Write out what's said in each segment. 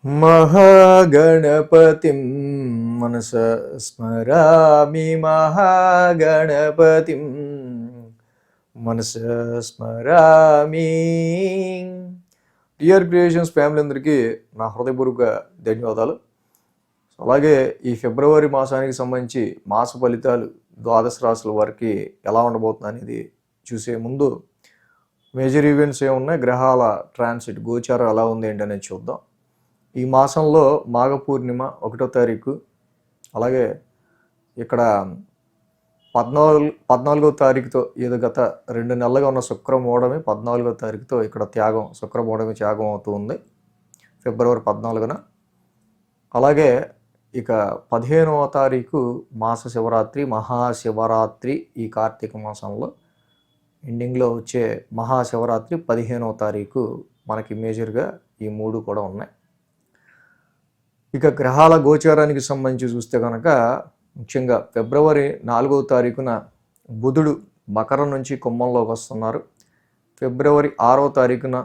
మహాగణపతిం మనస స్మరామి మహాగణపతిం మనస స్మరామి. డియర్ క్రియేషన్స్ ఫ్యామిలీ అందరికీ నా హృదయపూర్వక ధన్యవాదాలు. అలాగే ఈ ఫిబ్రవరి మాసానికి సంబంధించి మాస ఫలితాలు ద్వాదశ రాశుల వారికి ఎలా ఉండబోతుంది అనేది చూసే ముందు మేజర్ ఈవెంట్స్ ఏమున్నాయి, గ్రహాల ట్రాన్సిట్ గోచారం ఎలా ఉంది ఏంటనేది చూద్దాం. ఈ మాసంలో మాఘ పూర్ణిమ 1వ తారీఖు, అలాగే ఇక్కడ 14వ తారీఖుతో ఏదో గత 2 నెలలుగా ఉన్న శుక్రమూఢమి 14వ తారీఖుతో ఇక్కడ శుక్రమూఢమి త్యాగం అవుతూ ఉంది ఫిబ్రవరి 14న. అలాగే ఇక 15వ తారీఖు మాస శివరాత్రి, మహాశివరాత్రి. ఈ కార్తీక మాసంలో ఎండింగ్లో వచ్చే మహాశివరాత్రి 15వ తారీఖు మనకి మేజర్గా ఈ 3 కూడా ఉన్నాయి. ఇక గ్రహాల గోచారానికి సంబంధించి చూస్తే కనుక ముఖ్యంగా ఫిబ్రవరి 4వ తారీఖున బుధుడు మకరం నుంచి కుంభంలోకి వస్తున్నారు. ఫిబ్రవరి 6వ తారీఖున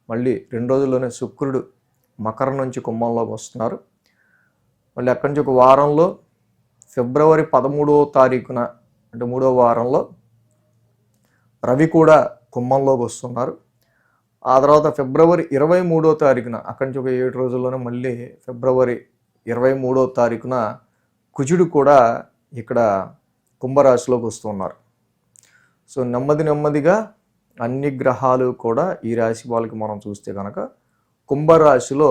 మళ్ళీ 2 రోజుల్లోనే శుక్రుడు మకరం నుంచి కుంభంలోకి వస్తున్నారు. మళ్ళీ అక్కడి నుంచి ఒక వారంలో ఫిబ్రవరి 13వ తారీఖున అంటే 3వ వారంలో రవి కూడా కుంభంలోకి వస్తున్నారు. ఆ తర్వాత ఫిబ్రవరి 23వ తారీఖున అక్కడి నుంచి ఒక 7 రోజుల్లోనే మళ్ళీ ఫిబ్రవరి 23వ తారీఖున కుజుడు కూడా ఇక్కడ కుంభరాశిలోకి వస్తున్నారు. సో నెమ్మదిగా అన్ని గ్రహాలు కూడా ఈ రాశి వాళ్ళకి మనం చూస్తే కనుక కుంభరాశిలో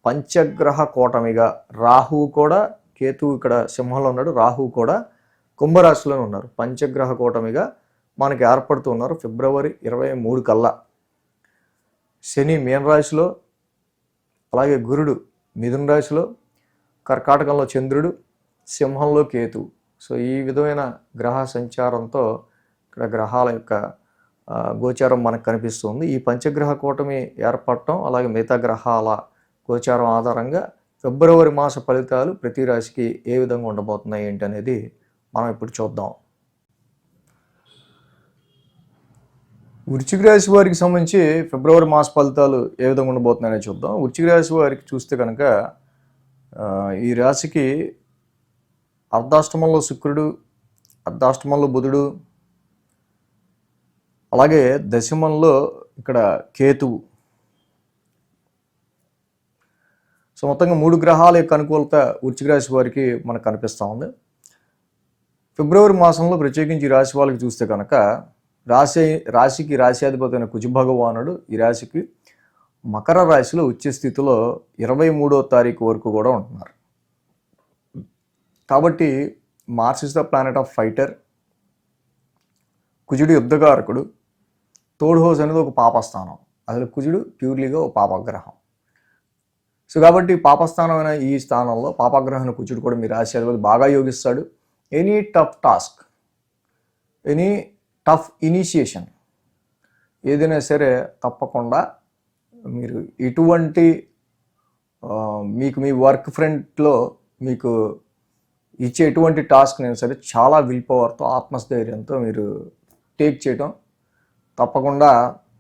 పంచగ్రహ కూటమిగా రాహువు కూడా, కేతువు ఇక్కడ సింహంలో ఉన్నాడు, రాహువు కూడా కుంభరాశిలోనే ఉన్నారు. పంచగ్రహ కూటమిగా మనకి ఏర్పడుతున్నారు ఫిబ్రవరి 23 కల్లా. శని మీనరాశిలో, అలాగే గురుడు మిథున రాశిలో, కర్కాటకంలో చంద్రుడు, సింహంలో కేతువు. సో ఈ విధమైన గ్రహ సంచారంతో ఇక్కడ గ్రహాల యొక్క గోచారం మనకు కనిపిస్తుంది. ఈ పంచగ్రహ కూటమి ఏర్పడటం, అలాగే మిగతా గ్రహాల గోచారం ఆధారంగా ఫిబ్రవరి మాస ఫలితాలు ప్రతి రాశికి ఏ విధంగా ఉండబోతున్నాయి ఏంటి అనేది మనం ఇప్పుడు చూద్దాం. వృశ్చిక రాశి వారికి సంబంధించి ఫిబ్రవరి మాస ఫలితాలు ఏ విధంగా ఉండబోతున్నాయని చూద్దాం. వృశ్చిక రాశి వారికి చూస్తే కనుక ఈ రాశికి అర్ధాష్టమంలో శుక్రుడు, అర్ధాష్టమంలో బుధుడు, అలాగే దశమంలో ఇక్కడ కేతువు. సో మొత్తంగా 3 గ్రహాల యొక్క అనుకూలత వృశ్చిక రాశి వారికి మనకు కనిపిస్తూ ఉంది. ఫిబ్రవరి మాసంలో ప్రత్యేకించి ఈ రాశి వాళ్ళకి చూస్తే కనుక రాశికి రాశ్యాధిపతి అయిన కుజ భగవానుడు ఈ రాశికి మకర రాశిలో ఉచ్చ స్థితిలో 23వ తారీఖు వరకు కూడా ఉంటున్నారు. కాబట్టి Mars is the planet of fighter. కుజుడు యుద్ధకారకుడు. థర్డ్ హౌస్ అనేది ఒక పాపస్థానం. అసలు కుజుడు ప్యూర్లీగా ఒక పాపగ్రహం. సో కాబట్టి పాపస్థానమైన ఈ స్థానంలో పాపగ్రహమైన కుజుడు కూడా మీ రాశ్యాధిపతి బాగా యోగిస్తాడు. Any tough task, any tough initiation ఏదైనా సరే తప్పకుండా మీరు ఎటువంటి మీకు మీ వర్క్ ఫ్రంట్లో మీకు ఇచ్చే ఎటువంటి టాస్క్ అయినా సరే చాలా విల్ పవర్తో, ఆత్మస్థైర్యంతో మీరు టేక్ చేయడం, తప్పకుండా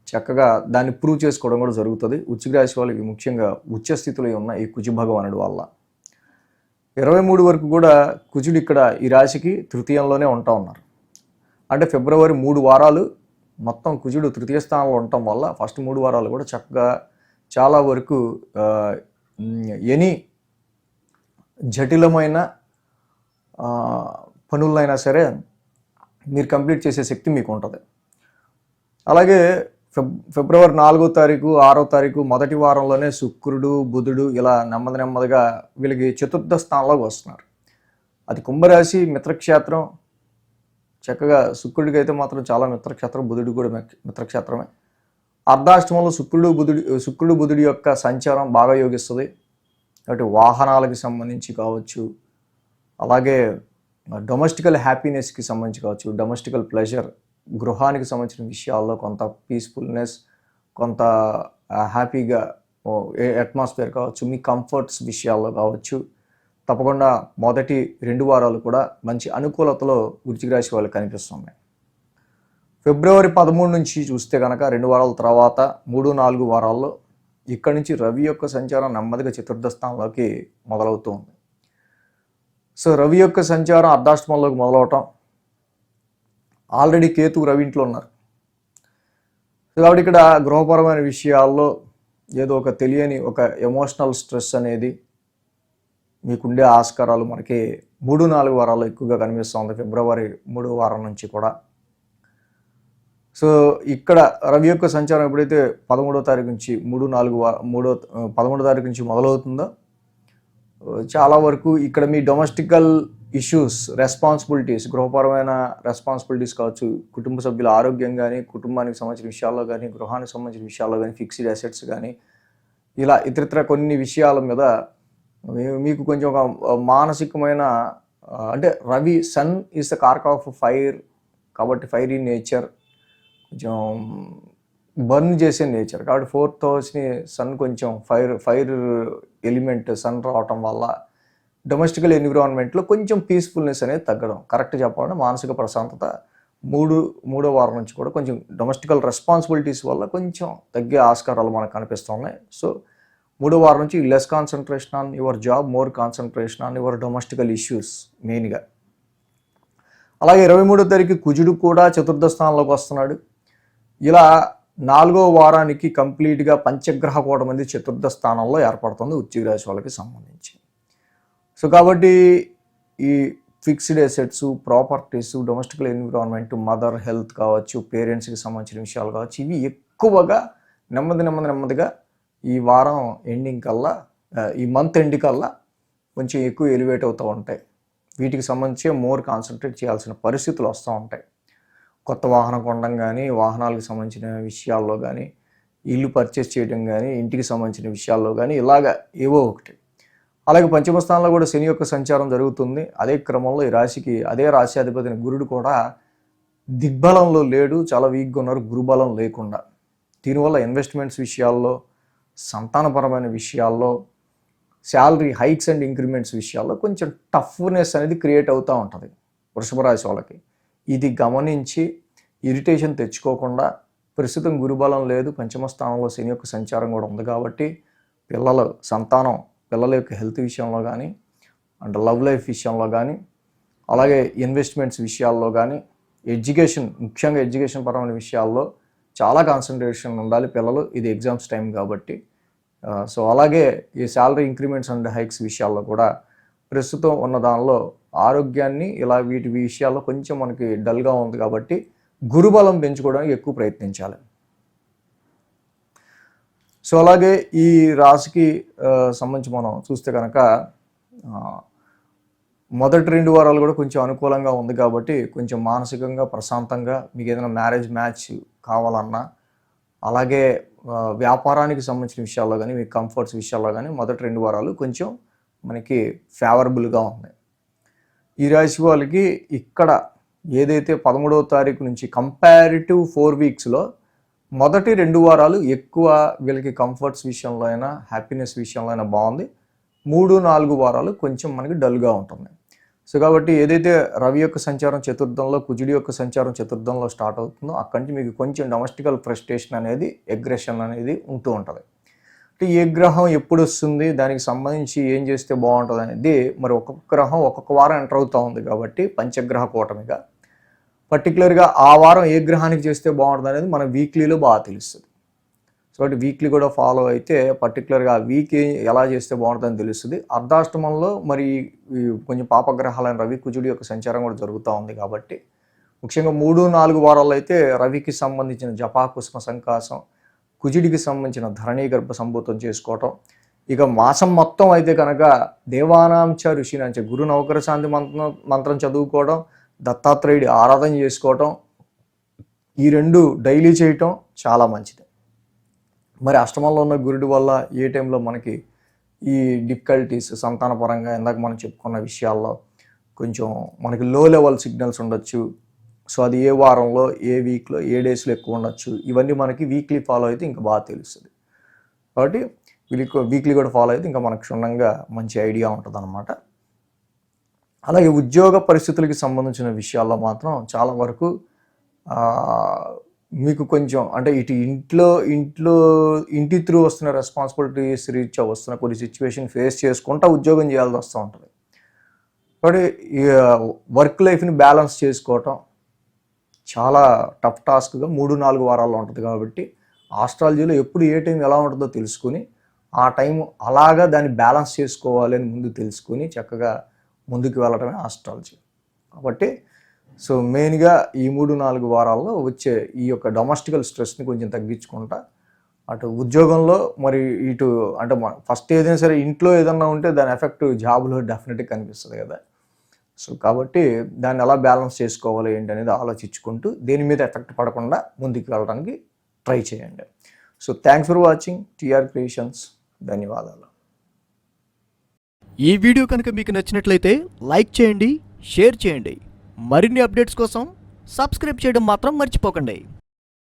చక్కగా దాన్ని ప్రూవ్ చేసుకోవడం కూడా జరుగుతుంది. వృశ్చిక రాశి వాళ్ళకి ముఖ్యంగా ఉచ్చ స్థితిలో ఉన్న ఈ కుజ భగవానుడి వల్ల 23 వరకు కూడా కుజుడు ఇక్కడ ఈ రాశికి తృతీయంలోనే ఉన్నారు. అంటే ఫిబ్రవరి 3 వారాలు మొత్తం కుజుడు తృతీయ స్థానంలో ఉండటం వల్ల ఫస్ట్ 3 వారాలు కూడా చక్కగా చాలా వరకు ఎనీ జటిలమైన పనులైనా సరే మీరు కంప్లీట్ చేసే శక్తి మీకు ఉంటుంది. అలాగే ఫిబ్రవరి 4వ తారీఖు, 6వ తారీఖు మొదటి వారంలోనే శుక్రుడు, బుధుడు ఇలా నెమ్మదిగా వీళ్ళకి చతుర్థ స్థానంలోకి వస్తున్నారు. అది కుంభరాశి మిత్రక్షేత్రం. చక్కగా శుక్రుడికి అయితే మాత్రం చాలా మిత్రక్షేత్రం, బుధుడు కూడా మిత్రక్షేత్రమే. అర్ధాష్టమంలో శుక్రుడు బుధుడి యొక్క సంచారం బాగా యోగిస్తుంది. కాబట్టి వాహనాలకి సంబంధించి కావచ్చు, అలాగే డొమెస్టికల్ హ్యాపీనెస్కి సంబంధించి కావచ్చు, డొమెస్టికల్ ప్లెజర్, గృహానికి సంబంధించిన విషయాల్లో కొంత పీస్ఫుల్నెస్, కొంత హ్యాపీగా అట్మాస్ఫియర్ కావచ్చు, మీ కంఫర్ట్స్ విషయాల్లో కావచ్చు, తప్పకుండా మొదటి 2 వారాలు కూడా మంచి అనుకూలతలో వృశ్చిక రాశి వాళ్ళకి కనిపిస్తున్నాయి. ఫిబ్రవరి 13 నుంచి చూస్తే కనుక 2 వారాల తర్వాత 3-4 వారాల్లో ఇక్కడి నుంచి రవి యొక్క సంచారం నెమ్మదిగా చతుర్థ స్థానంలోకి మొదలవుతుంది. సో రవి యొక్క సంచారం అర్ధాష్టమంలోకి మొదలవటం, ఆల్రెడీ కేతు రవి ఇంట్లో ఉన్నారు కాబట్టి ఇక్కడ గృహపరమైన విషయాల్లో ఏదో ఒక తెలియని ఒక ఎమోషనల్ స్ట్రెస్ అనేది మీకుండే ఆస్కారాలు మనకి 3-4 వారాల్లో ఎక్కువగా కనిపిస్తుంది, ఫిబ్రవరి 3వ వారం నుంచి కూడా. సో ఇక్కడ రవి యొక్క సంచారం ఎప్పుడైతే 13వ తారీఖు నుంచి 13వ తారీఖు నుంచి మొదలవుతుందో చాలా వరకు ఇక్కడ మీ డొమెస్టికల్ ఇష్యూస్, రెస్పాన్సిబిలిటీస్, గృహపరమైన రెస్పాన్సిబిలిటీస్ కావచ్చు, కుటుంబ సభ్యుల ఆరోగ్యం కానీ, కుటుంబానికి సంబంధించిన విషయాల్లో కానీ, గృహానికి సంబంధించిన విషయాల్లో కానీ, ఫిక్స్డ్ అసెట్స్ కానీ, ఇలా ఇతరత్ర కొన్ని విషయాల మీద మీకు కొంచెం ఒక మానసికమైన అంటే రవి సన్ ఈస్ ద కార్క్ ఆఫ్ ఫైర్ కాబట్టి ఫైర్ ఇన్ నేచర్, కొంచెం బర్న్ చేసే నేచర్ కాబట్టి 4th హౌస్ని సన్ కొంచెం ఫైర్ ఎలిమెంట్ సన్ రావటం వల్ల డొమెస్టికల్ ఎన్విరాన్మెంట్లో కొంచెం పీస్ఫుల్నెస్ అనేది తగ్గడం, కరెక్ట్ చెప్పాలంటే మానసిక ప్రశాంతత మూడో వారం నుంచి కూడా కొంచెం డొమెస్టికల్ రెస్పాన్సిబిలిటీస్ వల్ల కొంచెం తగ్గే ఆస్కారాలు మనకు కనిపిస్తున్నాయి. సో 3వ వారం నుంచి less concentration on your job, more concentration on your domestical issues మెయిన్గా. అలాగే 23వ తారీఖు కుజుడు కూడా చతుర్థ స్థానంలోకి వస్తున్నాడు. ఇలా 4వ వారానికి కంప్లీట్గా పంచగ్రహ కూటమి అనేది చతుర్థ స్థానంలో ఏర్పడుతుంది వృశ్చిక రాశి వాళ్ళకి సంబంధించి. సో కాబట్టి ఈ fixed assets, properties, domestical environment, mother health కావచ్చు, పేరెంట్స్కి సంబంధించిన విషయాలు కావచ్చు, ఇవి ఎక్కువగా నెమ్మదిగా ఈ వారం ఎండింగ్ కల్లా, ఈ మంత్ ఎండ్ కల్లా కొంచెం ఎక్కువ ఎలివేట్ అవుతూ ఉంటాయి. వీటికి సంబంధించి మోర్ కాన్సన్ట్రేట్ చేయాల్సిన పరిస్థితులు వస్తూ ఉంటాయి. కొత్త వాహనం కొనడం కానీ, వాహనాలకు సంబంధించిన విషయాల్లో కానీ, ఇల్లు పర్చేస్ చేయడం కానీ, ఇంటికి సంబంధించిన విషయాల్లో కానీ, ఇలాగా ఏవో ఒకటి. అలాగే పంచమ స్థానంలో కూడా శని యొక్క సంచారం జరుగుతుంది. అదే క్రమంలో ఈ రాశికి అదే రాశ్యాధిపతిని గురుడు కూడా దిగ్బలంలో లేడు, చాలా వీక్గా ఉన్నారు గురుబలం లేకుండా. దీనివల్ల ఇన్వెస్ట్మెంట్స్ విషయాల్లో, సంతానపరమైన విషయాల్లో, శాలరీ హైక్స్ అండ్ ఇంక్రిమెంట్స్ విషయాల్లో కొంచెం టఫ్నెస్ అనేది క్రియేట్ అవుతూ ఉంటుంది వృషభ రాశి వాళ్ళకి. ఇది గమనించి ఇరిటేషన్ తెచ్చుకోకుండా, ప్రస్తుతం గురుబలం లేదు, పంచమ స్థానంలో శని యొక్క సంచారం కూడా ఉంది కాబట్టి పిల్లల యొక్క హెల్త్ విషయంలో కానీ, అండ్ లవ్ లైఫ్ విషయంలో కానీ, అలాగే ఇన్వెస్ట్మెంట్స్ విషయాల్లో కానీ, ముఖ్యంగా ఎడ్యుకేషన్ పరమైన విషయాల్లో చాలా కాన్సన్ట్రేషన్ ఉండాలి పిల్లలు. ఇది ఎగ్జామ్స్ టైం కాబట్టి. సో అలాగే ఈ శాలరీ ఇంక్రిమెంట్స్ అండ్ హైక్స్ విషయాల్లో కూడా ప్రస్తుతం ఉన్న దానిలో ఆరోగ్యాన్ని వీటి విషయాల్లో కొంచెం మనకి డల్గా ఉంది కాబట్టి గురుబలం పెంచుకోవడానికి ఎక్కువ ప్రయత్నించాలి. సో అలాగే ఈ రాశికి సంబంధించి మనం చూస్తే కనుక మొదటి 2 వారాలు కూడా కొంచెం అనుకూలంగా ఉంది కాబట్టి కొంచెం మానసికంగా ప్రశాంతంగా మీకు ఏదైనా మ్యారేజ్ మ్యాచ్ కావాలన్నా, అలాగే వ్యాపారానికి సంబంధించిన విషయాల్లో కానీ, మీ కంఫర్ట్స్ విషయాల్లో కానీ మొదటి 2 వారాలు కొంచెం మనకి ఫేవరబుల్గా ఉంది. ఈ రాశి వాళ్ళకి ఇక్కడ ఏదైతే 13వ తారీఖు నుంచి కంపారిటివ్ 4 వీక్స్లో మొదటి 2 వారాలు ఎక్కువ వీళ్ళకి కంఫర్ట్స్ విషయంలో అయినా, హ్యాపీనెస్ విషయంలో అయినా బాగుంది. 3-4 వారాలు కొంచెం మనకి డల్గా ఉంటుంది. సో కాబట్టి ఏదైతే రవి యొక్క సంచారం చతుర్థంలో, కుజుడి యొక్క సంచారం చతుర్థంలో స్టార్ట్ అవుతుందో అక్కడి నుంచి మీకు కొంచెం డొమెస్టికల్ ఫ్రస్ట్రేషన్ అనేది, అగ్రెషన్ అనేది ఉంటూ ఉంటుంది. అంటే ఏ గ్రహం ఎప్పుడు వస్తుంది, దానికి సంబంధించి ఏం చేస్తే బాగుంటుంది అనేది మరి ఒక్కొక్క గ్రహం ఒక్కొక్క వారం ఎంటర్ అవుతూ ఉంది కాబట్టి పంచగ్రహ కూటమిగా పర్టికులర్గా ఆ వారం ఏ గ్రహానికి చేస్తే బాగుంటుంది అనేది మన వీక్లీలో బాగా తెలుస్తుంది. సో అంటే వీక్లీ కూడా ఫాలో అయితే పర్టికులర్గా ఆ వీక్ ఎలా చేస్తే బాగుంటుందని తెలుస్తుంది. అర్ధాష్టమంలో మరి కొంచెం పాపగ్రహాలైన రవి, కుజుడి యొక్క సంచారం కూడా జరుగుతూ ఉంది కాబట్టి ముఖ్యంగా 3-4 వారాల్లో అయితే రవికి సంబంధించిన జపా కుసుమ సంకాసం, కుజుడికి సంబంధించిన ధరణీ గర్భ సంభూతం చేసుకోవటం, ఇక మాసం మొత్తం అయితే కనుక దేవానాంచ ఋషినాంచ గురు నవకర శాంతి మంత్రం చదువుకోవడం, దత్తాత్రేయుడి ఆరాధన చేసుకోవటం, ఈ 2 డైలీ చేయటం చాలా మంచిది. మరి అష్టమంలో ఉన్న గురుడి వల్ల ఏ టైంలో మనకి ఈ డిఫికల్టీస్ సంతానపరంగా ఇందాక మనం చెప్పుకున్న విషయాల్లో కొంచెం మనకి లో లెవెల్ సిగ్నల్స్ ఉండొచ్చు. సో అది ఏ వారంలో, ఏ వీక్లో, ఏ డేస్లో ఎక్కువ ఉండొచ్చు. ఇవన్నీ మనకి వీక్లీ ఫాలో అయితే ఇంకా బాగా తెలుస్తుంది. కాబట్టి వీక్లీ కూడా ఫాలో అయితే ఇంకా మనకు క్షుణ్ణంగా మంచి ఐడియా ఉంటుంది అన్నమాట. అలాగే ఉద్యోగ పరిస్థితులకి సంబంధించిన విషయాల్లో మాత్రం చాలా వరకు మీకు కొంచెం అంటే ఇటు ఇంటి త్రూ వస్తున్న రెస్పాన్సిబిలిటీస్ రీత్యా వస్తున్న కొన్ని సిచ్యువేషన్ ఫేస్ చేసుకుంటా ఉద్యోగం చేయాల్సి వస్తూ ఉంటుంది. కాబట్టి వర్క్ లైఫ్ని బ్యాలెన్స్ చేసుకోవటం చాలా టఫ్ టాస్క్గా 3-4 వారాల్లో ఉంటుంది. కాబట్టి ఆస్ట్రాలజీలో ఎప్పుడు ఏ టైం ఎలా ఉంటుందో తెలుసుకుని ఆ టైం అలాగా దాన్ని బ్యాలెన్స్ చేసుకోవాలి అని ముందు తెలుసుకుని చక్కగా ముందుకు వెళ్ళడమే ఆస్ట్రాలజీ. కాబట్టి సో మెయిన్గా ఈ 3-4 వారాల్లో వచ్చే ఈ యొక్క డొమెస్టికల్ స్ట్రెస్ని కొంచెం తగ్గించుకుంటా అటు ఉద్యోగంలో మరి ఇటు అంటే ఫస్ట్ ఏదైనా సరే ఇంట్లో ఏదన్నా ఉంటే దాని ఎఫెక్ట్ జాబ్లో డెఫినెట్గా కనిపిస్తుంది కదా. సో కాబట్టి దాన్ని ఎలా బ్యాలెన్స్ చేసుకోవాలి ఏంటి అనేది ఆలోచించుకుంటూ దేని మీద ఎఫెక్ట్ పడకుండా ముందుకు వెళ్ళడానికి ట్రై చేయండి. So thanks for watching TR creations. ధన్యవాదాలు. ఈ వీడియో కనుక మీకు నచ్చినట్లయితే లైక్ చేయండి, షేర్ చేయండి. మరిన్ని అప్డేట్స్ కోసం సబ్స్క్రైబ్ చేయడం మాత్రం మర్చిపోకండి.